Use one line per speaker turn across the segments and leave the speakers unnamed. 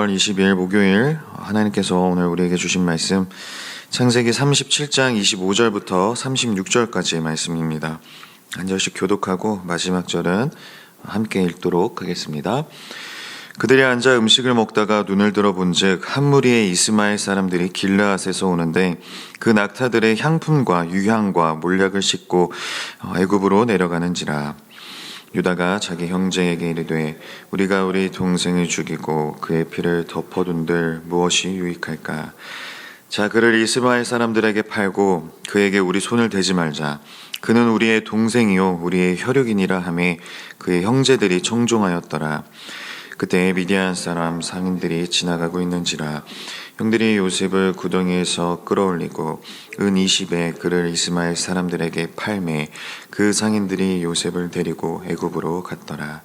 10월 20일 목요일 하나님께서 오늘 우리에게 주신 말씀 창세기 37장 25절부터 36절까지의 말씀입니다. 한 절씩 교독하고 마지막 절은 함께 읽도록 하겠습니다. 그들이 앉아 음식을 먹다가 눈을 들어 본즉 한 무리의 이스마엘 사람들이 길르앗에서 오는데 그 낙타들의 향품과 유향과 몰약을 싣고 애굽으로 내려가는지라. 유다가 자기 형제에게 이르되 우리가 우리 동생을 죽이고 그의 피를 덮어둔들 무엇이 유익할까? 자, 그를 이스마엘 사람들에게 팔고 그에게 우리 손을 대지 말자. 그는 우리의 동생이요 우리의 혈육이니라 하매 그의 형제들이 청종하였더라. 그때 미디안 사람 상인들이 지나가고 있는지라. 형들이 요셉을 구덩이에서 끌어올리고 은 20에 그를 이스마엘 사람들에게 팔매 그 상인들이 요셉을 데리고 애굽으로 갔더라.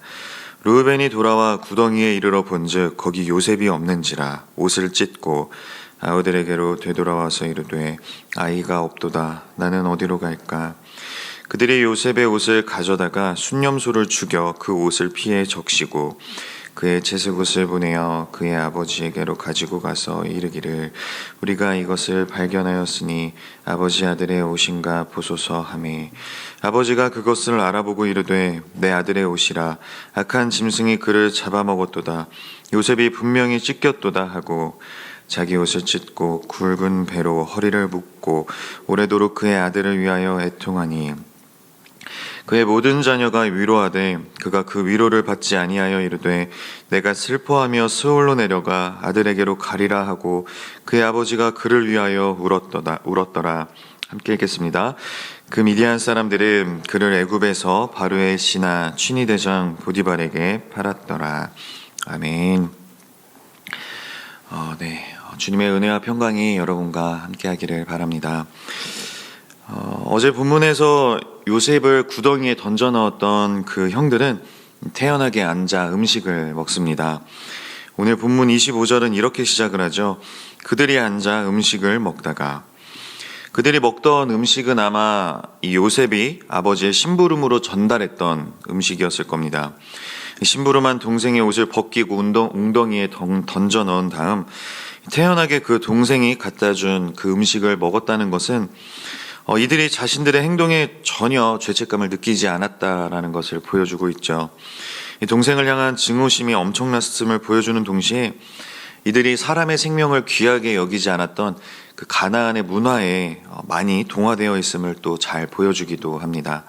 르우벤이 돌아와 구덩이에 이르러 본즉 거기 요셉이 없는지라. 옷을 찢고 아우들에게로 되돌아와서 이르되 아이가 없도다. 나는 어디로 갈까? 그들이 요셉의 옷을 가져다가 순념소를 죽여 그 옷을 피에 적시고 그의 채색옷을 보내어 그의 아버지에게로 가지고 가서 이르기를 우리가 이것을 발견하였으니 아버지 아들의 옷인가 보소서 하매 아버지가 그것을 알아보고 이르되 내 아들의 옷이라. 악한 짐승이 그를 잡아먹었도다. 요셉이 분명히 찢겼도다 하고 자기 옷을 찢고 굵은 배로 허리를 묶고 오래도록 그의 아들을 위하여 애통하니 그의 모든 자녀가 위로하되 그가 그 위로를 받지 아니하여 이르되 내가 슬퍼하며 스올로 내려가 아들에게로 가리라 하고 그의 아버지가 그를 위하여 울었더라. 함께 읽겠습니다. 그 미디안 사람들은 그를 애굽에서 바로의 신하 취니 대장 보디발에게 팔았더라. 아멘. 주님의 은혜와 평강이 여러분과 함께하기를 바랍니다. 어제 본문에서 요셉을 구덩이에 던져 넣었던 그 형들은 태연하게 앉아 음식을 먹습니다. 오늘 본문 25절은 이렇게 시작을 하죠. 그들이 앉아 음식을 먹다가. 그들이 먹던 음식은 아마 이 요셉이 아버지의 심부름으로 전달했던 음식이었을 겁니다. 심부름한 동생의 옷을 벗기고 웅덩이에 던져 넣은 다음 태연하게 그 동생이 갖다 준 그 음식을 먹었다는 것은 이들이 자신들의 행동에 전혀 죄책감을 느끼지 않았다라는 것을 보여주고 있죠. 이 동생을 향한 증오심이 엄청났음을 보여주는 동시에 이들이 사람의 생명을 귀하게 여기지 않았던 그 가나안의 문화에 많이 동화되어 있음을 또 잘 보여주기도 합니다.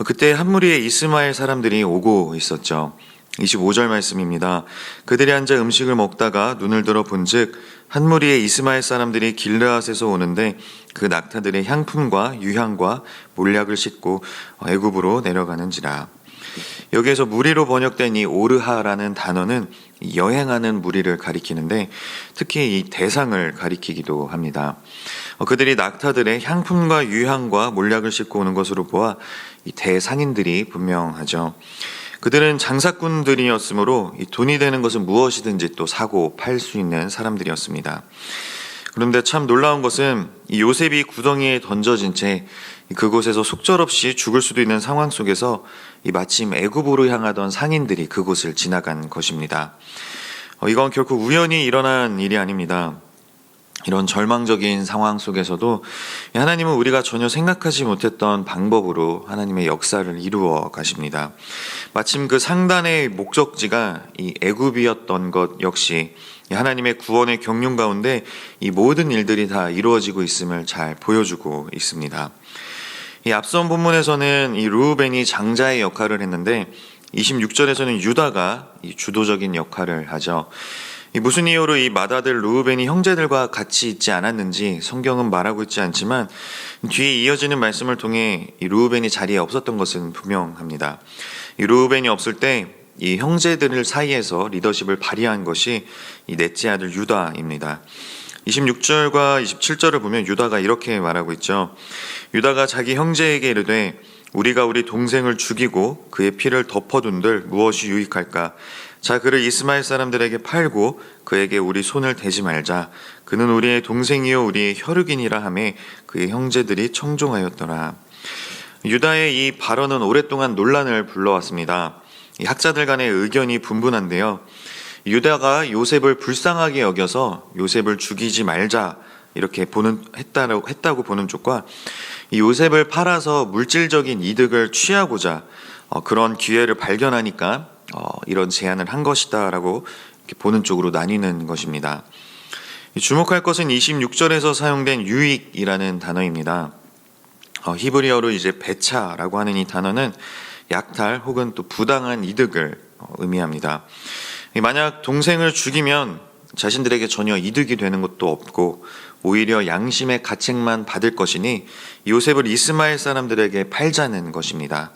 그때 한 무리의 이스마엘 사람들이 오고 있었죠. 25절 말씀입니다. 그들이 앉아 음식을 먹다가 눈을 들어 본즉 한 무리의 이스마엘 사람들이 길르앗에서 오는데 그 낙타들의 향품과 유향과 몰약을 싣고 애굽으로 내려가는지라. 여기에서 무리로 번역된 이 오르하라는 단어는 여행하는 무리를 가리키는데 특히 이 대상을 가리키기도 합니다. 그들이 낙타들의 향품과 유향과 몰약을 싣고 오는 것으로 보아 이 대상인들이 분명하죠. 그들은 장사꾼들이었으므로 이 돈이 되는 것은 무엇이든지 또 사고 팔 수 있는 사람들이었습니다. 그런데 참 놀라운 것은 이 요셉이 구덩이에 던져진 채 그곳에서 속절없이 죽을 수도 있는 상황 속에서 이 마침 애굽으로 향하던 상인들이 그곳을 지나간 것입니다. 이건 결코 우연히 일어난 일이 아닙니다. 이런 절망적인 상황 속에서도 하나님은 우리가 전혀 생각하지 못했던 방법으로 하나님의 역사를 이루어 가십니다. 마침 그 상단의 목적지가 이 애굽이었던 것 역시 하나님의 구원의 경륜 가운데 이 모든 일들이 다 이루어지고 있음을 잘 보여주고 있습니다. 이 앞선 본문에서는 이 르우벤이 장자의 역할을 했는데 26절에서는 유다가 이 주도적인 역할을 하죠. 무슨 이유로 이 맏아들 르우벤이 형제들과 같이 있지 않았는지 성경은 말하고 있지 않지만 뒤에 이어지는 말씀을 통해 이 르우벤이 자리에 없었던 것은 분명합니다. 이 르우벤이 없을 때 이 형제들 사이에서 리더십을 발휘한 것이 이 넷째 아들 유다입니다. 26절과 27절을 보면 유다가 이렇게 말하고 있죠. 유다가 자기 형제에게 이르되 우리가 우리 동생을 죽이고 그의 피를 덮어둔들 무엇이 유익할까? 자, 그를 이스마엘 사람들에게 팔고 그에게 우리 손을 대지 말자. 그는 우리의 동생이요 우리의 혈육이니라 하매 그의 형제들이 청종하였더라. 유다의 이 발언은 오랫동안 논란을 불러왔습니다. 이 학자들 간의 의견이 분분한데요. 유다가 요셉을 불쌍하게 여겨서 요셉을 죽이지 말자 이렇게 했다고 보는 쪽과 이 요셉을 팔아서 물질적인 이득을 취하고자 그런 기회를 발견하니까 이런 제안을 한 것이다라고 이렇게 보는 쪽으로 나뉘는 것입니다. 주목할 것은 26절에서 사용된 유익이라는 단어입니다. 히브리어로 이제 배차라고 하는 이 단어는 약탈 혹은 또 부당한 이득을 의미합니다. 만약 동생을 죽이면 자신들에게 전혀 이득이 되는 것도 없고 오히려 양심의 가책만 받을 것이니 요셉을 이스마엘 사람들에게 팔자는 것입니다.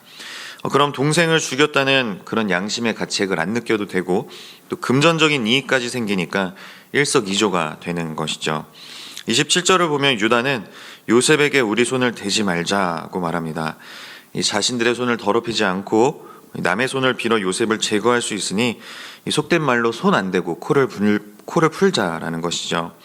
그럼 동생을 죽였다는 그런 양심의 가책을 안 느껴도 되고 또 금전적인 이익까지 생기니까 일석이조가 되는 것이죠. 27절을 보면 유다는 요셉에게 우리 손을 대지 말자고 말합니다. 이 자신들의 손을 더럽히지 않고 남의 손을 빌어 요셉을 제거할 수 있으니 속된 말로 손 안 대고 코를 풀자라는 것이죠.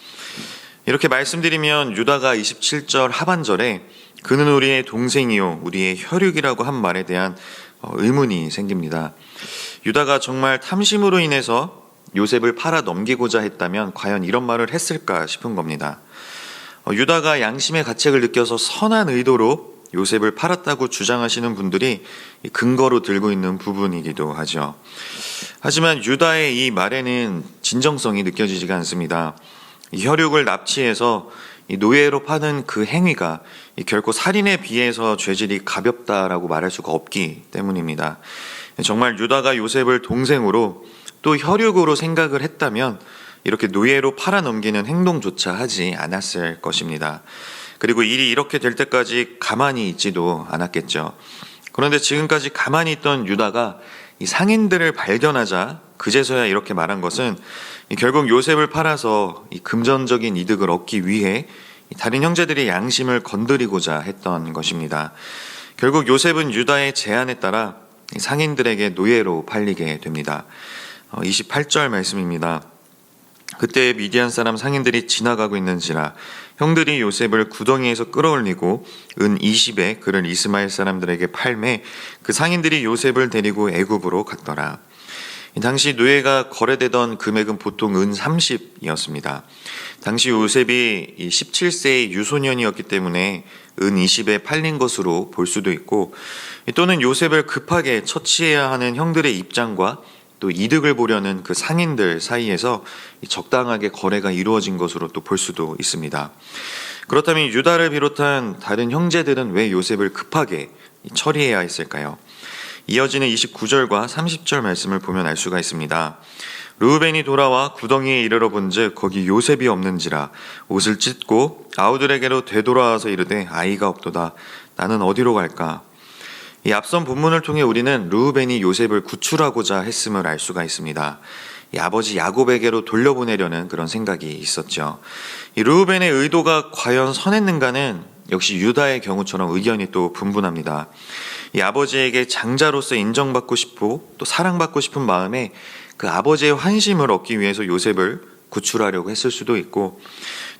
이렇게 말씀드리면 유다가 27절 하반절에 그는 우리의 동생이요 우리의 혈육이라고 한 말에 대한 의문이 생깁니다. 유다가 정말 탐심으로 인해서 요셉을 팔아 넘기고자 했다면 과연 이런 말을 했을까 싶은 겁니다. 유다가 양심의 가책을 느껴서 선한 의도로 요셉을 팔았다고 주장하시는 분들이 근거로 들고 있는 부분이기도 하죠. 하지만 유다의 이 말에는 진정성이 느껴지지가 않습니다. 이 혈육을 납치해서 이 노예로 파는 그 행위가 결코 살인에 비해서 죄질이 가볍다라고 말할 수가 없기 때문입니다. 정말 유다가 요셉을 동생으로 또 혈육으로 생각을 했다면 이렇게 노예로 팔아넘기는 행동조차 하지 않았을 것입니다. 그리고 일이 이렇게 될 때까지 가만히 있지도 않았겠죠. 그런데 지금까지 가만히 있던 유다가 이 상인들을 발견하자 그제서야 이렇게 말한 것은 결국 요셉을 팔아서 이 금전적인 이득을 얻기 위해 다른 형제들의 양심을 건드리고자 했던 것입니다. 결국 요셉은 유다의 제안에 따라 상인들에게 노예로 팔리게 됩니다. 28절 말씀입니다. 그때 미디안 사람 상인들이 지나가고 있는지라 형들이 요셉을 구덩이에서 끌어올리고 은 20에 그를 이스마엘 사람들에게 팔매 그 상인들이 요셉을 데리고 애굽으로 갔더라. 당시 노예가 거래되던 금액은 보통 은 30이었습니다. 당시 요셉이 17세의 유소년이었기 때문에 은 20에 팔린 것으로 볼 수도 있고 또는 요셉을 급하게 처치해야 하는 형들의 입장과 또 이득을 보려는 그 상인들 사이에서 적당하게 거래가 이루어진 것으로 또 볼 수도 있습니다. 그렇다면 유다를 비롯한 다른 형제들은 왜 요셉을 급하게 처리해야 했을까요? 이어지는 29절과 30절 말씀을 보면 알 수가 있습니다. 르우벤이 돌아와 구덩이에 이르러 본즉 거기 요셉이 없는지라 옷을 찢고 아우들에게로 되돌아와서 이르되 아이가 없도다 나는 어디로 갈까? 이 앞선 본문을 통해 우리는 르우벤이 요셉을 구출하고자 했음을 알 수가 있습니다. 이 아버지 야곱에게로 돌려보내려는 그런 생각이 있었죠. 이 르우벤의 의도가 과연 선했는가는 역시 유다의 경우처럼 의견이 또 분분합니다. 이 아버지에게 장자로서 인정받고 싶고 또 사랑받고 싶은 마음에 그 아버지의 환심을 얻기 위해서 요셉을 구출하려고 했을 수도 있고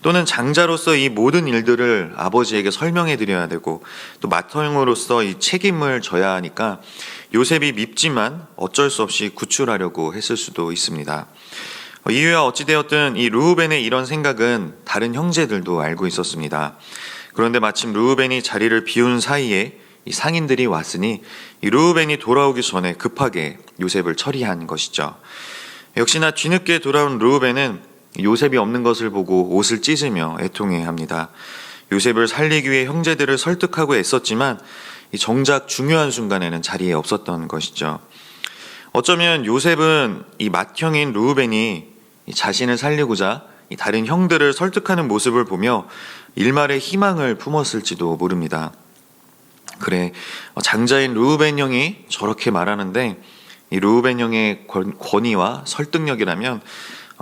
또는 장자로서 이 모든 일들을 아버지에게 설명해 드려야 되고 또 맏형으로서 이 책임을 져야 하니까 요셉이 밉지만 어쩔 수 없이 구출하려고 했을 수도 있습니다. 이유야 어찌되었든 이 르우벤의 이런 생각은 다른 형제들도 알고 있었습니다. 그런데 마침 르우벤이 자리를 비운 사이에 이 상인들이 왔으니 이 르우벤이 돌아오기 전에 급하게 요셉을 처리한 것이죠. 역시나 뒤늦게 돌아온 르우벤은 요셉이 없는 것을 보고 옷을 찢으며 애통해합니다. 요셉을 살리기 위해 형제들을 설득하고 애썼지만 정작 중요한 순간에는 자리에 없었던 것이죠. 어쩌면 요셉은 이 맏형인 르우벤이 자신을 살리고자 다른 형들을 설득하는 모습을 보며 일말의 희망을 품었을지도 모릅니다. 그래, 장자인 르우벤 형이 저렇게 말하는데 이 르우벤 형의 권위와 설득력이라면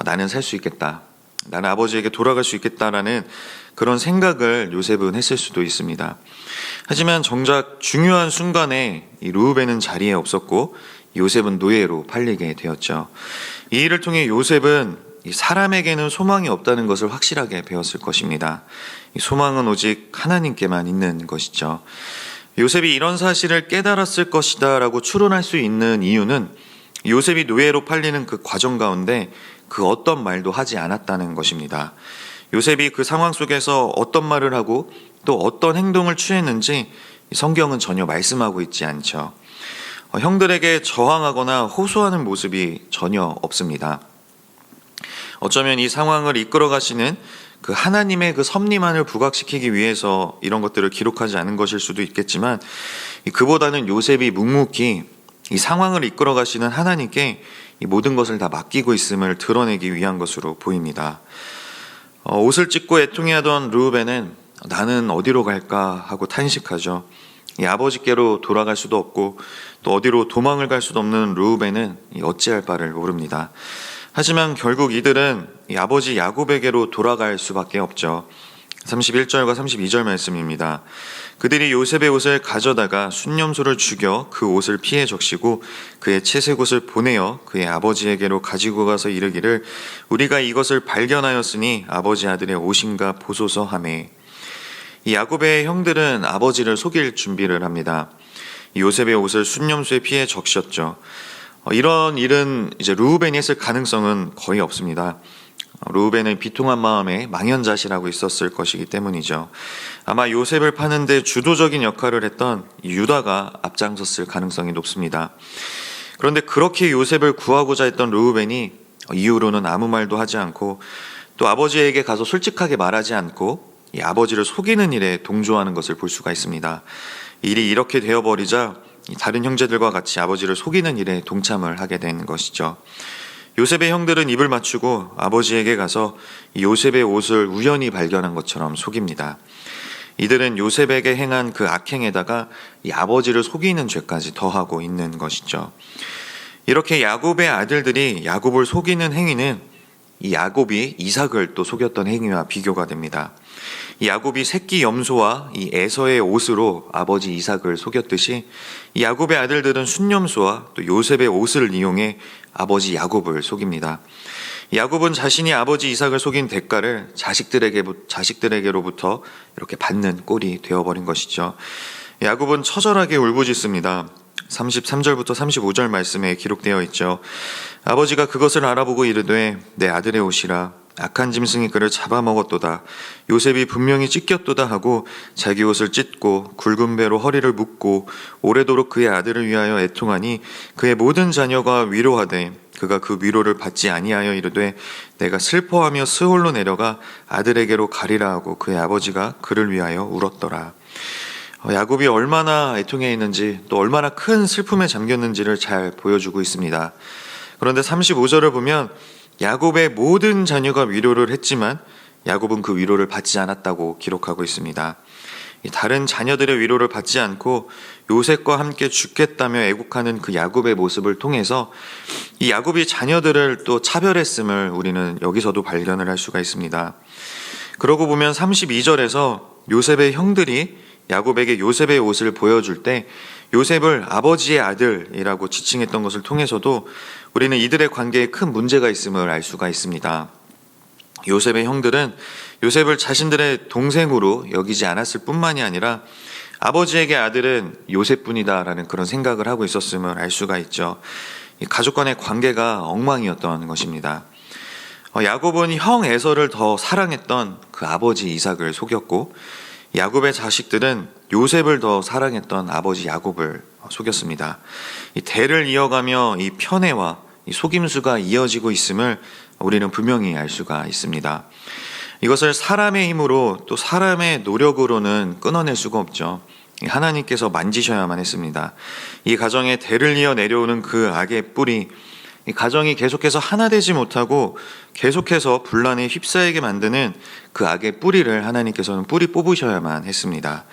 나는 살 수 있겠다. 나는 아버지에게 돌아갈 수 있겠다라는 그런 생각을 요셉은 했을 수도 있습니다. 하지만 정작 중요한 순간에 이 르우벤은 자리에 없었고 요셉은 노예로 팔리게 되었죠. 이 일을 통해 요셉은 사람에게는 소망이 없다는 것을 확실하게 배웠을 것입니다. 이 소망은 오직 하나님께만 있는 것이죠. 요셉이 이런 사실을 깨달았을 것이다 라고 추론할 수 있는 이유는 요셉이 노예로 팔리는 그 과정 가운데 그 어떤 말도 하지 않았다는 것입니다. 요셉이 그 상황 속에서 어떤 말을 하고 또 어떤 행동을 취했는지 성경은 전혀 말씀하고 있지 않죠. 형들에게 저항하거나 호소하는 모습이 전혀 없습니다. 어쩌면 이 상황을 이끌어 가시는 그 하나님의 그 섭리만을 부각시키기 위해서 이런 것들을 기록하지 않은 것일 수도 있겠지만, 그보다는 요셉이 묵묵히 이 상황을 이끌어 가시는 하나님께 이 모든 것을 다 맡기고 있음을 드러내기 위한 것으로 보입니다. 옷을 찢고 애통해하던 르우벤은 나는 어디로 갈까 하고 탄식하죠. 이 아버지께로 돌아갈 수도 없고 또 어디로 도망을 갈 수도 없는 르우벤은 어찌할 바를 모릅니다. 하지만 결국 이들은 이 아버지 야곱에게로 돌아갈 수밖에 없죠. 31절과 32절 말씀입니다. 그들이 요셉의 옷을 가져다가 순념소를 죽여 그 옷을 피해 적시고 그의 채색 옷을 보내어 그의 아버지에게로 가지고 가서 이르기를 우리가 이것을 발견하였으니 아버지 아들의 옷인가 보소서 하매. 이 야곱의 형들은 아버지를 속일 준비를 합니다. 요셉의 옷을 순념소에 피해 적셨죠. 이런 일은 이제 르우벤이 했을 가능성은 거의 없습니다. 르우벤의 비통한 마음에 망연자실하고 있었을 것이기 때문이죠. 아마 요셉을 파는데 주도적인 역할을 했던 유다가 앞장섰을 가능성이 높습니다. 그런데 그렇게 요셉을 구하고자 했던 르우벤이 이후로는 아무 말도 하지 않고 또 아버지에게 가서 솔직하게 말하지 않고 이 아버지를 속이는 일에 동조하는 것을 볼 수가 있습니다. 일이 이렇게 되어버리자 다른 형제들과 같이 아버지를 속이는 일에 동참을 하게 된 것이죠. 요셉의 형들은 입을 맞추고 아버지에게 가서 요셉의 옷을 우연히 발견한 것처럼 속입니다. 이들은 요셉에게 행한 그 악행에다가 이 아버지를 속이는 죄까지 더하고 있는 것이죠. 이렇게 야곱의 아들들이 야곱을 속이는 행위는 이 야곱이 이삭을 또 속였던 행위와 비교가 됩니다. 이 야곱이 새끼 염소와 이 에서의 옷으로 아버지 이삭을 속였듯이 이 야곱의 아들들은 순념소와 또 요셉의 옷을 이용해 아버지 야곱을 속입니다. 야곱은 자신이 아버지 이삭을 속인 대가를 자식들에게로부터 이렇게 받는 꼴이 되어버린 것이죠. 야곱은 처절하게 울부짖습니다. 33절부터 35절 말씀에 기록되어 있죠. 아버지가 그것을 알아보고 이르되 내 아들의 옷이라 악한 짐승이 그를 잡아먹었도다. 요셉이 분명히 찢겼도다 하고 자기 옷을 찢고 굵은 배로 허리를 묶고 오래도록 그의 아들을 위하여 애통하니 그의 모든 자녀가 위로하되 그가 그 위로를 받지 아니하여 이르되 내가 슬퍼하며 스홀로 내려가 아들에게로 가리라 하고 그의 아버지가 그를 위하여 울었더라. 야곱이 얼마나 애통해 있는지 또 얼마나 큰 슬픔에 잠겼는지를 잘 보여주고 있습니다. 그런데 35절을 보면 야곱의 모든 자녀가 위로를 했지만 야곱은 그 위로를 받지 않았다고 기록하고 있습니다. 다른 자녀들의 위로를 받지 않고 요셉과 함께 죽겠다며 애국하는 그 야곱의 모습을 통해서 이 야곱이 자녀들을 또 차별했음을 우리는 여기서도 발견을 할 수가 있습니다. 그러고 보면 32절에서 요셉의 형들이 야곱에게 요셉의 옷을 보여줄 때 요셉을 아버지의 아들이라고 지칭했던 것을 통해서도 우리는 이들의 관계에 큰 문제가 있음을 알 수가 있습니다. 요셉의 형들은 요셉을 자신들의 동생으로 여기지 않았을 뿐만이 아니라 아버지에게 아들은 요셉뿐이다라는 그런 생각을 하고 있었음을 알 수가 있죠. 가족 간의 관계가 엉망이었던 것입니다. 야곱은 형 에서를 더 사랑했던 그 아버지 이삭을 속였고 야곱의 자식들은 요셉을 더 사랑했던 아버지 야곱을 속였습니다. 이 대를 이어가며 이 편애와 이 속임수가 이어지고 있음을 우리는 분명히 알 수가 있습니다. 이것을 사람의 힘으로 또 사람의 노력으로는 끊어낼 수가 없죠. 하나님께서 만지셔야만 했습니다. 이 가정에 대를 이어 내려오는 그 악의 뿌리, 이 가정이 계속해서 하나 되지 못하고 계속해서 분란에 휩싸이게 만드는 그 악의 뿌리를 하나님께서는 뿌리 뽑으셔야만 했습니다.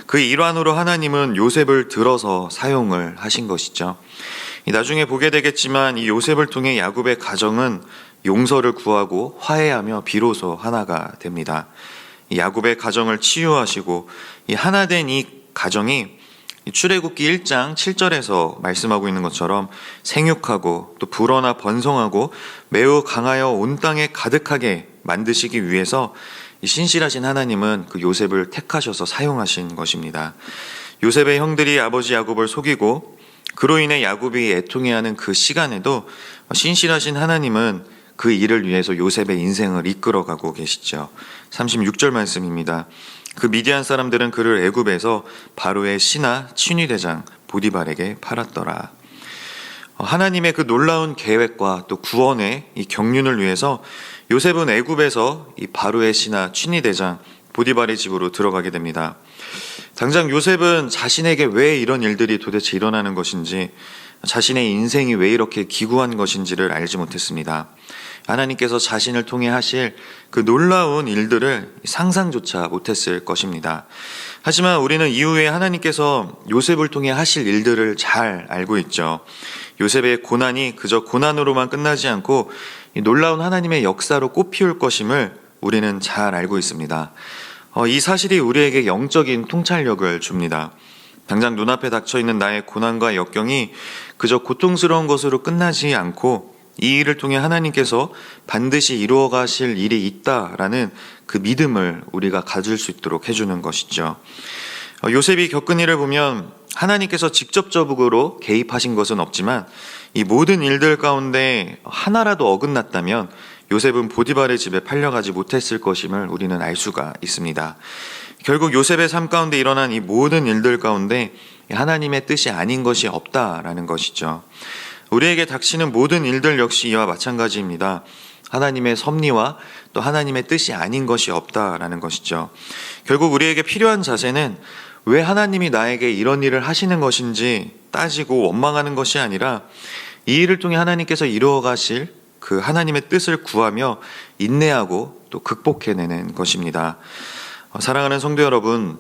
그 일환으로 하나님은 요셉을 들어서 사용을 하신 것이죠. 나중에 보게 되겠지만 이 요셉을 통해 야곱의 가정은 용서를 구하고 화해하며 비로소 하나가 됩니다. 야곱의 가정을 치유하시고 이 하나 된 이 가정이 출애굽기 1장 7절에서 말씀하고 있는 것처럼 생육하고 또 불어나 번성하고 매우 강하여 온 땅에 가득하게 만드시기 위해서 신실하신 하나님은 그 요셉을 택하셔서 사용하신 것입니다. 요셉의 형들이 아버지 야곱을 속이고 그로 인해 야곱이 애통해하는 그 시간에도 신실하신 하나님은 그 일을 위해서 요셉의 인생을 이끌어가고 계시죠. 36절 말씀입니다. 그 미디안 사람들은 그를 애굽에서 바로의 신하 친위대장 보디발에게 팔았더라. 하나님의 그 놀라운 계획과 또 구원의 이 경륜을 위해서 요셉은 애굽에서 이 바로의 신하 친위대장 보디발의 집으로 들어가게 됩니다. 당장 요셉은 자신에게 왜 이런 일들이 도대체 일어나는 것인지, 자신의 인생이 왜 이렇게 기구한 것인지를 알지 못했습니다. 하나님께서 자신을 통해 하실 그 놀라운 일들을 상상조차 못했을 것입니다. 하지만 우리는 이후에 하나님께서 요셉을 통해 하실 일들을 잘 알고 있죠. 요셉의 고난이 그저 고난으로만 끝나지 않고 이 놀라운 하나님의 역사로 꽃피울 것임을 우리는 잘 알고 있습니다. 이 사실이 우리에게 영적인 통찰력을 줍니다. 당장 눈앞에 닥쳐있는 나의 고난과 역경이 그저 고통스러운 것으로 끝나지 않고 이 일을 통해 하나님께서 반드시 이루어 가실 일이 있다라는 그 믿음을 우리가 가질 수 있도록 해주는 것이죠. 요셉이 겪은 일을 보면 하나님께서 직접적으로 개입하신 것은 없지만 이 모든 일들 가운데 하나라도 어긋났다면 요셉은 보디발의 집에 팔려가지 못했을 것임을 우리는 알 수가 있습니다. 결국 요셉의 삶 가운데 일어난 이 모든 일들 가운데 하나님의 뜻이 아닌 것이 없다라는 것이죠. 우리에게 닥치는 모든 일들 역시 이와 마찬가지입니다. 하나님의 섭리와 또 하나님의 뜻이 아닌 것이 없다라는 것이죠. 결국 우리에게 필요한 자세는 왜 하나님이 나에게 이런 일을 하시는 것인지 따지고 원망하는 것이 아니라 이 일을 통해 하나님께서 이루어 가실 그 하나님의 뜻을 구하며 인내하고 또 극복해내는 것입니다. 사랑하는 성도 여러분,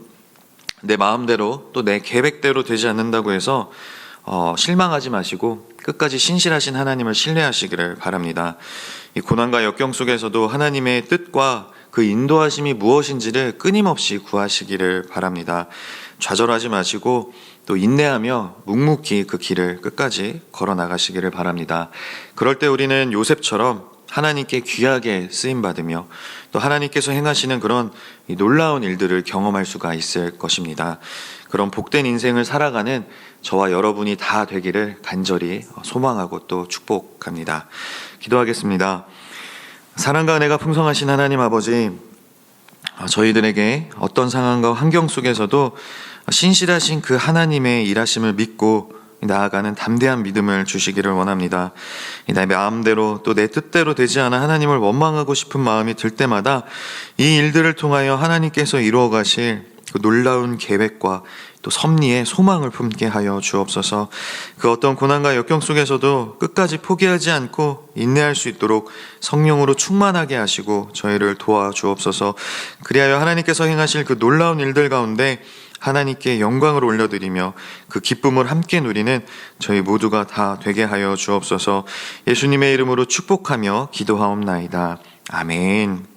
내 마음대로 또 내 계획대로 되지 않는다고 해서 실망하지 마시고 끝까지 신실하신 하나님을 신뢰하시기를 바랍니다. 이 고난과 역경 속에서도 하나님의 뜻과 그 인도하심이 무엇인지를 끊임없이 구하시기를 바랍니다. 좌절하지 마시고 또 인내하며 묵묵히 그 길을 끝까지 걸어 나가시기를 바랍니다. 그럴 때 우리는 요셉처럼 하나님께 귀하게 쓰임받으며 또 하나님께서 행하시는 그런 놀라운 일들을 경험할 수가 있을 것입니다. 그런 복된 인생을 살아가는 저와 여러분이 다 되기를 간절히 소망하고 또 축복합니다. 기도하겠습니다. 사랑과 은혜가 풍성하신 하나님 아버지, 저희들에게 어떤 상황과 환경 속에서도 신실하신 그 하나님의 일하심을 믿고 나아가는 담대한 믿음을 주시기를 원합니다. 내 마음대로 또 내 뜻대로 되지 않아 하나님을 원망하고 싶은 마음이 들 때마다 이 일들을 통하여 하나님께서 이루어 가실 그 놀라운 계획과 또 섭리의 소망을 품게 하여 주옵소서. 그 어떤 고난과 역경 속에서도 끝까지 포기하지 않고 인내할 수 있도록 성령으로 충만하게 하시고 저희를 도와주옵소서. 그리하여 하나님께서 행하실 그 놀라운 일들 가운데 하나님께 영광을 올려드리며 그 기쁨을 함께 누리는 저희 모두가 다 되게 하여 주옵소서. 예수님의 이름으로 축복하며 기도하옵나이다. 아멘.